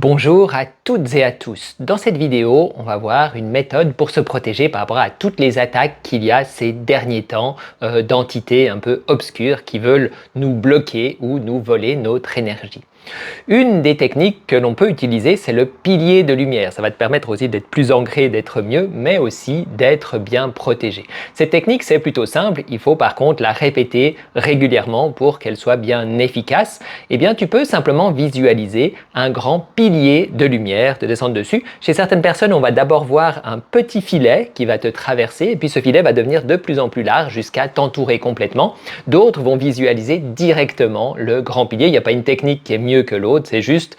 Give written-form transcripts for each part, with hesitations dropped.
Bonjour à toutes et à tous. Dans cette vidéo, on va voir une méthode pour se protéger par rapport à toutes les attaques qu'il y a ces derniers temps d'entités un peu obscures qui veulent nous bloquer ou nous voler notre énergie. Une des techniques que l'on peut utiliser, c'est le pilier de lumière. Ça va te permettre aussi d'être plus ancré, d'être mieux, mais aussi d'être bien protégé. Cette technique, c'est plutôt simple. Il faut par contre la répéter régulièrement pour qu'elle soit bien efficace. Eh bien, tu peux simplement visualiser un grand pilier de lumière, te descendre dessus. Chez certaines personnes, on va d'abord voir un petit filet qui va te traverser, et puis ce filet va devenir de plus en plus large jusqu'à t'entourer complètement. D'autres vont visualiser directement le grand pilier. Il n'y a pas une technique qui est mieux que l'autre, c'est juste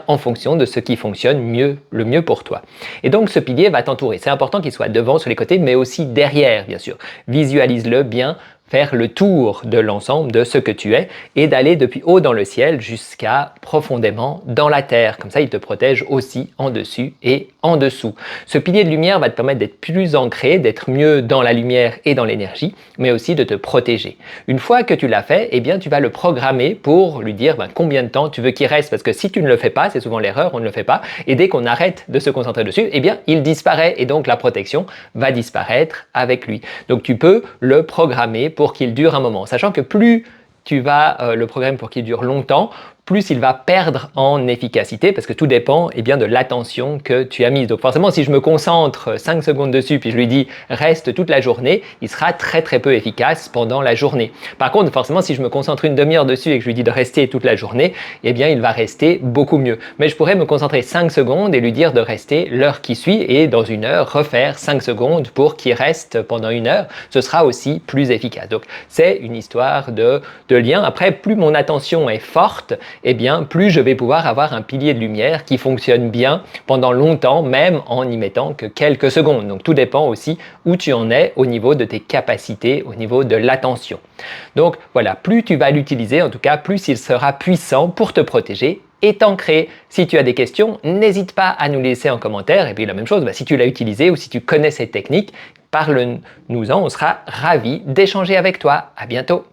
en fonction de ce qui fonctionne le mieux pour toi. Et donc ce pilier va t'entourer. C'est important qu'il soit devant, sur les côtés, mais aussi derrière, bien sûr. Visualise-le bien, faire le tour de l'ensemble de ce que tu es et d'aller depuis haut dans le ciel jusqu'à profondément dans la terre. Comme ça, il te protège aussi en dessus et en dessous. Ce pilier de lumière va te permettre d'être plus ancré, d'être mieux dans la lumière et dans l'énergie, mais aussi de te protéger. Une fois que tu l'as fait, eh bien, tu vas le programmer pour lui dire combien de temps tu veux qu'il reste. Parce que si tu ne le fais pas, c'est souvent l'erreur, on ne le fait pas. Et dès qu'on arrête de se concentrer dessus, eh bien, il disparaît et donc la protection va disparaître avec lui. Donc, tu peux le programmer pour qu'il dure un moment, sachant que plus tu vas le programmer pour qu'il dure longtemps, plus il va perdre en efficacité parce que tout dépend de l'attention que tu as mise. Donc forcément, si je me concentre 5 secondes dessus puis je lui dis reste toute la journée, il sera très peu efficace pendant la journée. Par contre, forcément, si je me concentre une demi-heure dessus et que je lui dis de rester toute la journée, eh bien il va rester beaucoup mieux. Mais je pourrais me concentrer 5 secondes et lui dire de rester l'heure qui suit et dans une heure refaire 5 secondes pour qu'il reste pendant une heure. Ce sera aussi plus efficace. Donc c'est une histoire de lien. Après, plus mon attention est forte, eh bien, plus je vais pouvoir avoir un pilier de lumière qui fonctionne bien pendant longtemps, même en n'y mettant que quelques secondes. Donc, tout dépend aussi où tu en es au niveau de tes capacités, au niveau de l'attention. Donc, voilà, plus tu vas l'utiliser, en tout cas, plus il sera puissant pour te protéger et t'ancrer. Si tu as des questions, n'hésite pas à nous laisser en commentaire. Et puis, la même chose, si tu l'as utilisé ou si tu connais cette technique, parle-nous-en, on sera ravis d'échanger avec toi. À bientôt!